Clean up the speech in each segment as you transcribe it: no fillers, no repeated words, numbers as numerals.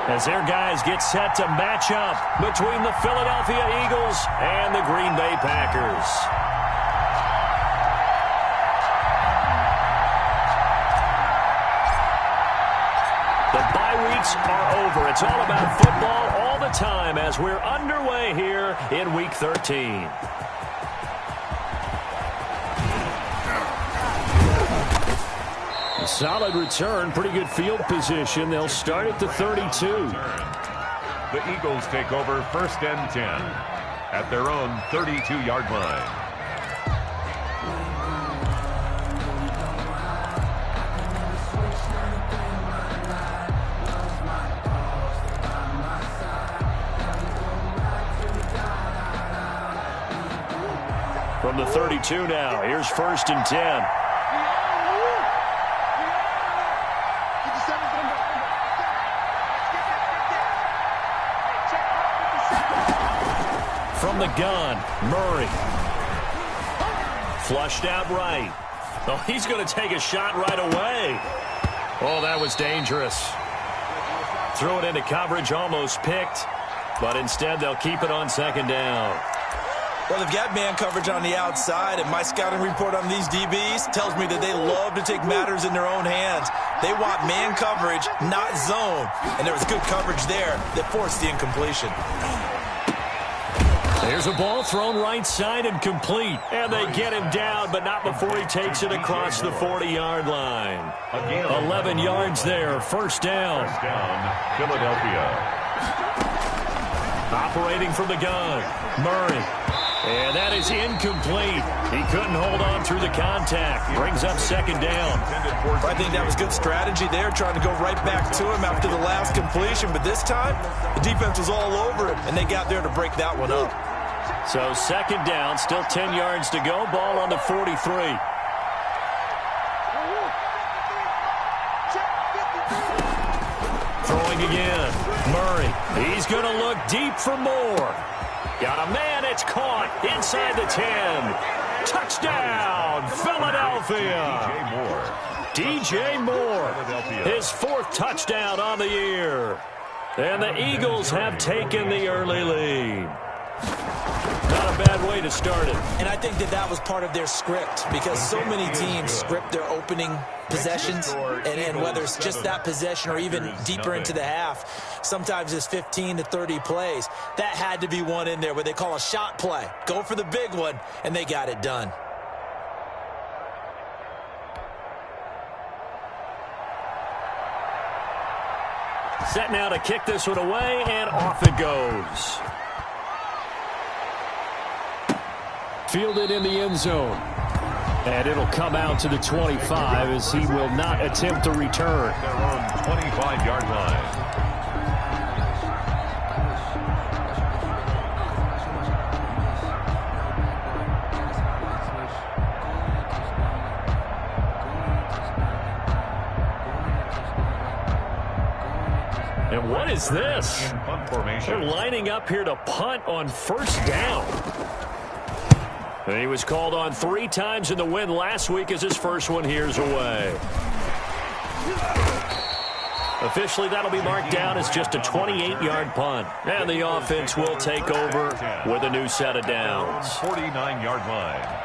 as their guys get set to match up between the Philadelphia Eagles and the Green Bay Packers. The bye weeks are over. It's all about football all the time as we're underway here in Week 13. A solid return, pretty good field position. They'll start at the 32. The Eagles take over 1st and 10 at their own 32-yard line. From the 32 now, here's 1st and 10. From the gun, Murray. Flushed out right. Oh, he's going to take a shot right away. Oh, that was dangerous. Threw it into coverage, almost picked. But instead, they'll keep it on 2nd down. Well, they've got man coverage on the outside, and my scouting report on these DBs tells me that they love to take matters in their own hands. They want man coverage, not zone. And there was good coverage there that forced the incompletion. There's a ball thrown right side and complete. And they get him down, but not before he takes it across the 40-yard line. 11 yards there, 1st down. First down, Philadelphia. Operating from the gun, Murray. And that is incomplete. He couldn't hold on through the contact. Brings up 2nd down. I think that was good strategy there, trying to go right back to him after the last completion. But this time, the defense was all over him, and they got there to break that one up. So 2nd down, still 10 yards to go. Ball on the 43. Throwing again. Murray. He's going to look deep for more. Got a man. It's caught inside the 10. Touchdown, Philadelphia. DJ Moore. His 4th touchdown on the year. And the Eagles have taken the early lead. Not a bad way to start it. And I think that was part of their script, because so many teams script their opening possessions, and whether it's just that possession or even deeper into the half, sometimes it's 15 to 30 plays. That had to be one in there where they call a shot play. Go for the big one, and they got it done. Set now to kick this one away, and off it goes. Fielded in the end zone. And it'll come out to the 25 as he will not attempt to return. Their own 25-yard line. And what is this? They're lining up here to punt on 1st down. And he was called on 3 times in the win last week as his first one here's away. Officially, that'll be marked down as just a 28-yard punt. And the offense will take over with a new set of downs. 49-yard line.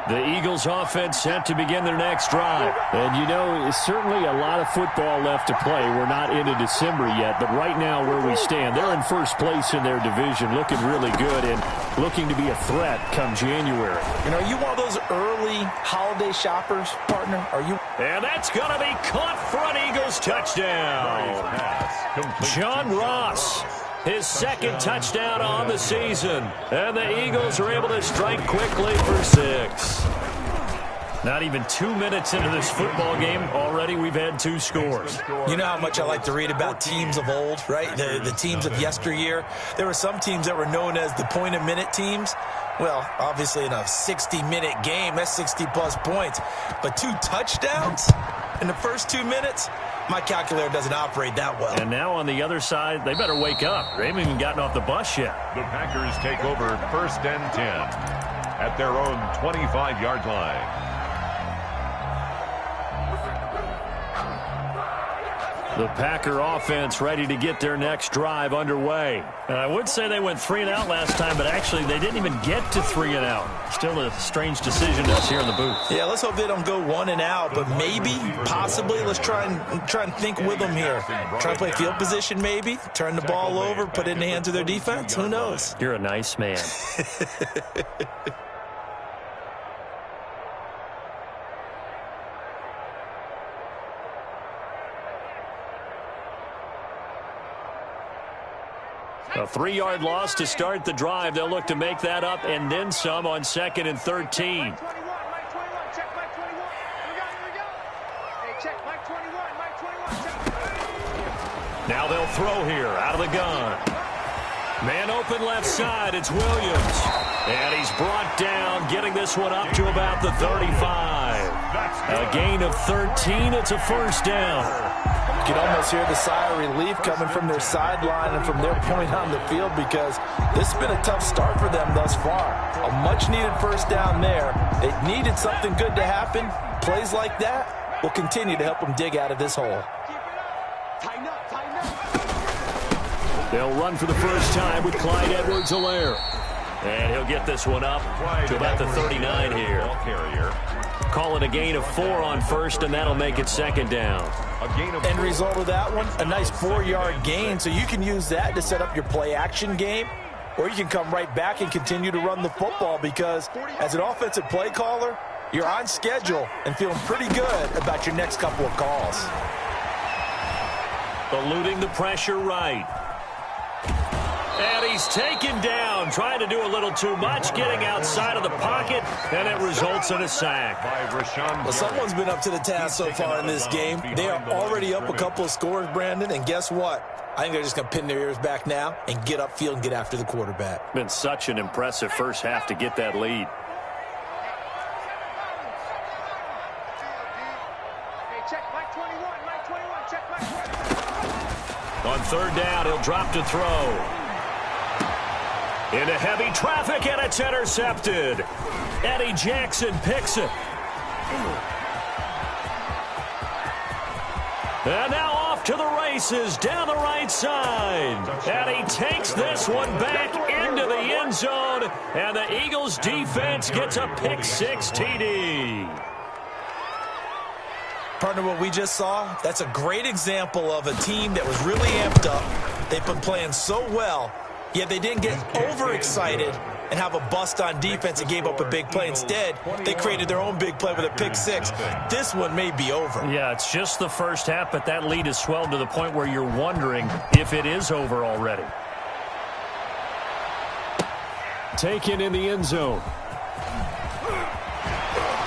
The Eagles offense set to begin their next drive. And, you know, certainly a lot of football left to play. We're not into December yet, but right now where we stand, they're in 1st place in their division, looking really good and looking to be a threat come January. And are you one of those early holiday shoppers, partner? Are you? And that's going to be caught for an Eagles touchdown. John Ross. His 2nd touchdown on the season. And the Eagles are able to strike quickly for 6. Not even 2 minutes into this football game, already we've had 2 scores. You know how much I like to read about teams of old, right? The teams of yesteryear. There were some teams that were known as the point-a-minute teams. Well, obviously in a 60-minute game, that's 60-plus points. But 2 touchdowns in the first 2 minutes? My calculator doesn't operate that well. And now on the other side, they better wake up. They haven't even gotten off the bus yet. The Packers take over 1st and 10 at their own 25-yard line. The Packer offense ready to get their next drive underway. And I would say they went 3 and out last time, but actually they didn't even get to 3 and out. Still a strange decision to us here in the booth. Yeah, let's hope they don't go 1 and out, but maybe, possibly, let's try and think with them here. Try to play field position maybe, turn the ball over, put it in the hands of their defense. Who knows? You're a nice man. A 3-yard loss to start the drive. They'll look to make that up and then some on 2nd and 13. Now they'll throw here out of the gun. Man open left side. It's Williams. And he's brought down, getting this one up to about the 35. A gain of 13. It's a first down. You can almost hear the sigh of relief coming from their sideline and from their point on the field, because this has been a tough start for them thus far. A much-needed first down there. It needed something good to happen. Plays like that will continue to help them dig out of this hole. They'll run for the first time with Clyde Edwards-Helaire. And he'll get this one up to about the 39 here. Call it a gain of 4 on first, and that'll make it 2nd down. End result of that one, a nice 4-yard gain, so you can use that to set up your play-action game, or you can come right back and continue to run the football, because as an offensive play caller, you're on schedule and feeling pretty good about your next couple of calls. Eluding the pressure right. And he's taken down, trying to do a little too much, getting outside of the pocket, and it results in a sack. Well, someone's been up to the task so far in this game. They are already up a couple of scores, Brandon, and guess what? I think they're just going to pin their ears back now and get upfield and get after the quarterback. Been such an impressive first half to get that lead. On 3rd down, he'll drop to throw. Into heavy traffic, and it's intercepted. Eddie Jackson picks it. And now off to the races down the right side. And he takes this one back into the end zone. And the Eagles defense gets a pick-6 TD. Partner, what we just saw, that's a great example of a team that was really amped up. They've been playing so well, yet they didn't get overexcited and have a bust on defense and gave up a big play. Instead, they created their own big play with a pick-6. This one may be over. Yeah, it's just the first half, but that lead has swelled to the point where you're wondering if it is over already. Taken in the end zone.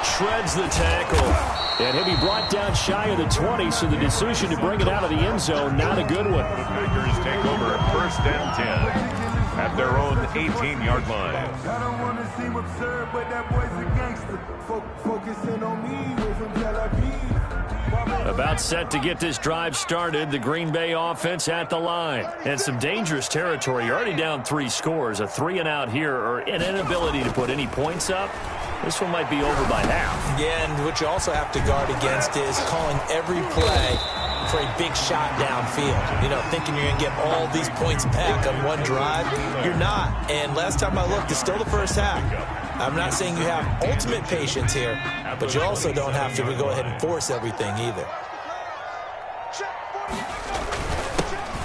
Shreds the tackle. And he'll be brought down shy of the 20, so the decision to bring it out of the end zone, not a good one. The Packers take over at 1st and 10 at their own 18-yard line. I don't want to seem absurd, but that boy's a gangster. Focusing on me, way from Tel Aviv. About set to get this drive started, the Green Bay offense at the line. And some dangerous territory. You're already down 3 scores. A 3 and out here, or an inability to put any points up. This one might be over by half. Yeah, and what you also have to guard against is calling every play for a big shot downfield. You know, thinking you're going to get all these points back on one drive. You're not. And last time I looked, it's still the first half. I'm not saying you have ultimate patience here, but you also don't have to go ahead and force everything either.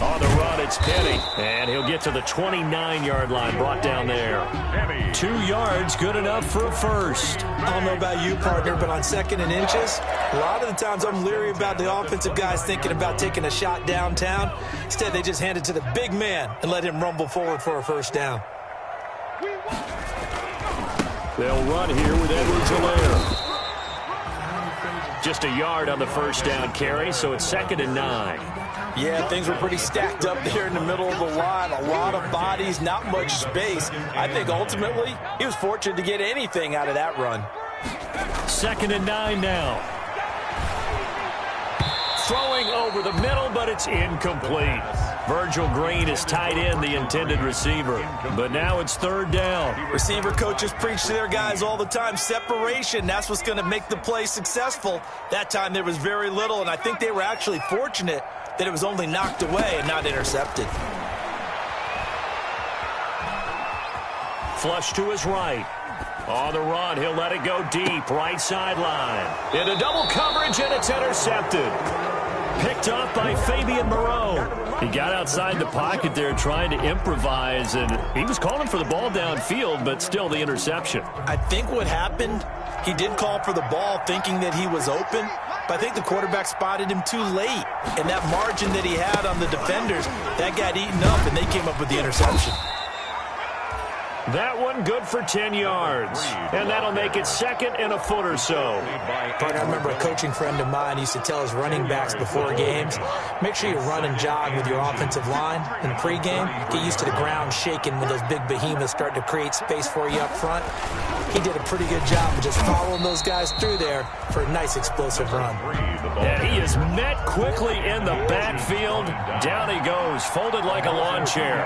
On the run, it's Penny. And he'll get to the 29-yard line, brought down there. 2 yards, good enough for a first. I don't know about you, partner, but on 2nd and inches, a lot of the times I'm leery about the offensive guys thinking about taking a shot downtown. Instead, they just hand it to the big man and let him rumble forward for a first down. They'll run here with Edwards-Helaire. Just a yard on the first down carry, so it's 2nd and 9. Yeah, things were pretty stacked up there in the middle of the line. A lot of bodies, not much space. I think ultimately he was fortunate to get anything out of that run. 2nd and 9 now. Throwing over the middle, but it's incomplete. Virgil Green is tied in, the intended receiver. But now it's 3rd down. Receiver coaches preach to their guys all the time. Separation, that's what's going to make the play successful. That time there was very little, and I think they were actually fortunate that it was only knocked away and not intercepted. Flush to his right. On the run, he'll let it go deep, right sideline. Into double coverage, and it's intercepted. Picked off by Fabian Moreau. He got outside the pocket there trying to improvise, and he was calling for the ball downfield, but still the interception. I think what happened, he did call for the ball thinking that he was open, but I think the quarterback spotted him too late. And that margin that he had on the defenders, that got eaten up, and they came up with the interception. That one good for 10 yards, and that'll make it second and a foot or so. I remember a coaching friend of mine used to tell his running backs before games, make sure you run and jog with your offensive line in pregame. Get used to the ground shaking when those big behemoths start to create space for you up front. He did a pretty good job of just following those guys through there for a nice explosive run. And he is met quickly in the backfield. Down he goes, folded like a lawn chair.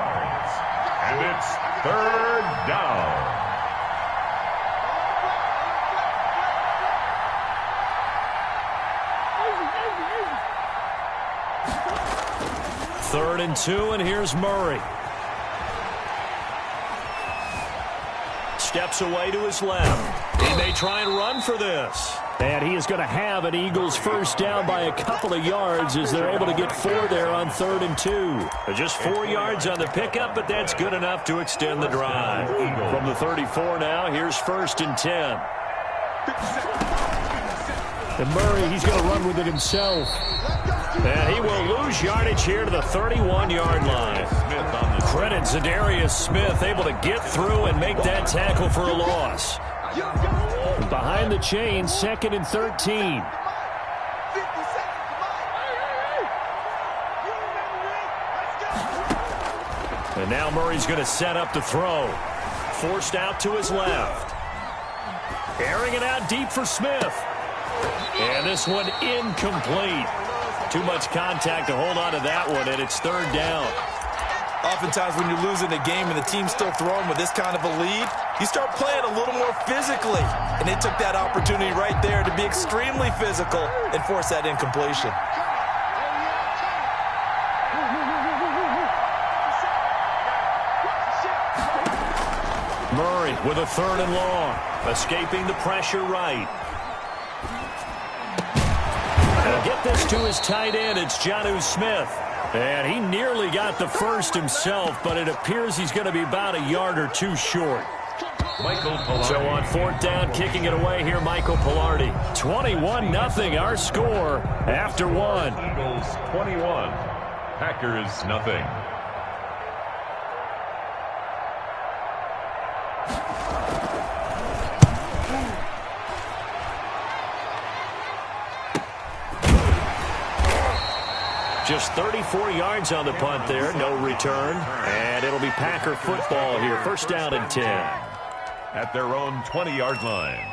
And it's third down. Third and 2, and here's Murray. Steps away to his left. He may try and run for this. And he is going to have an Eagles first down by a couple of yards as they're able to get 4 there on 3rd and 2. Just 4 yards on the pickup, but that's good enough to extend the drive. From the 34 now, here's 1st and 10. And Murray, he's going to run with it himself. And he will lose yardage here to the 31-yard line. Credit Zadarius Smith, able to get through and make that tackle for a loss. Behind the chain, 2nd and 13. And now Murray's going to set up to throw. Forced out to his left. Airing it out deep for Smith. And this one incomplete. Too much contact to hold on to that one, and it's 3rd down. Oftentimes when you're losing a game and the team's still throwing with this kind of a lead, you start playing a little more physically. And they took that opportunity right there to be extremely physical and force that incompletion. Murray with a 3rd and long. Escaping the pressure right. And get this to his tight end. It's Jonnu Smith. And he nearly got the first himself, but it appears he's going to be about a yard or 2 short. So on 4th down, kicking it away here, Michael Pilardi. 21-0 our score after 1. Eagles 21, Packers nothing. Just 34 yards on the punt there, no return. And it'll be Packer football here, 1st down and 10. At their own 20-yard line.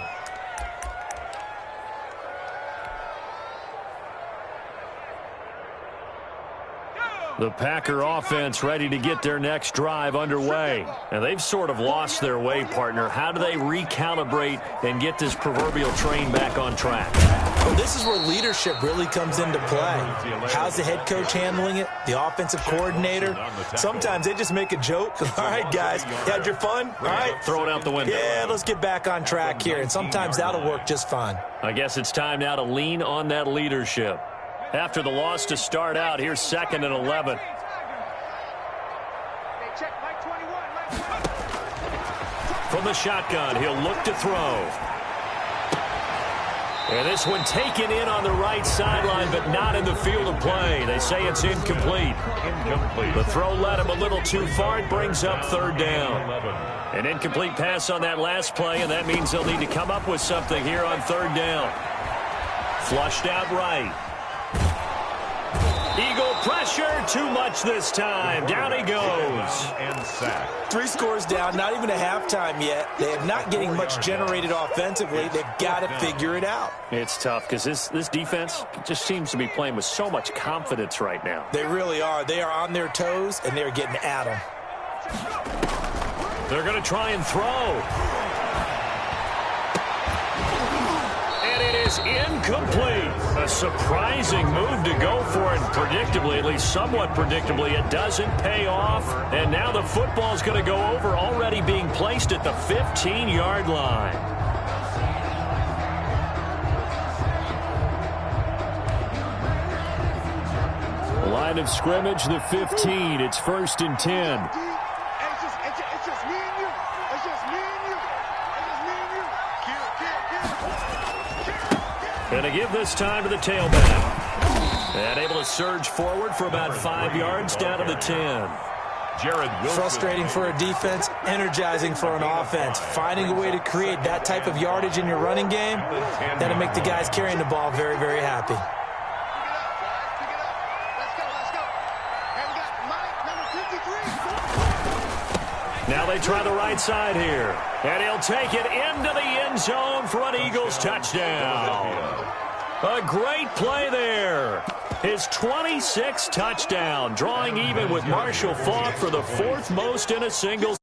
The Packer offense ready to get their next drive underway. And they've sort of lost their way, partner. How do they recalibrate and get this proverbial train back on track? Well, this is where leadership really comes into play. How's the head coach handling it? The offensive coordinator? Sometimes they just make a joke. All right, guys, you had your fun? All right. Throw it out the window. Yeah, let's get back on track here. And sometimes that'll work just fine. I guess it's time now to lean on that leadership. After the loss to start out, here's 2nd and 11. From the shotgun, he'll look to throw. And this one taken in on the right sideline, but not in the field of play. They say it's incomplete. The throw led him a little too far. It brings up 3rd down. An incomplete pass on that last play, and that means they'll need to come up with something here on 3rd down. Flushed out right. Eagle pressure, too much this time. Down he goes. And sack. 3 scores down, not even a halftime yet. They are not getting much generated offensively. They've got to figure it out. It's tough because this defense just seems to be playing with so much confidence right now. They really are. They are on their toes, and they're getting at them. They're going to try and throw. And it is incomplete. A surprising move to go for it. Predictably, at least somewhat predictably, it doesn't pay off. And now the football's going to go over, already being placed at the 15-yard line. Line of scrimmage, the 15. It's 1st and 10. Going to give this time to the tailback. And able to surge forward for about 5 yards down to the 10. Frustrating for a defense, energizing for an offense. Finding a way to create that type of yardage in your running game, that'll make the guys carrying the ball very, very happy. Now they try the right side here. And he'll take it into the end zone for an Eagles touchdown. A great play there. His 26th touchdown, drawing even with Marshall Faulk for the 4th most in a single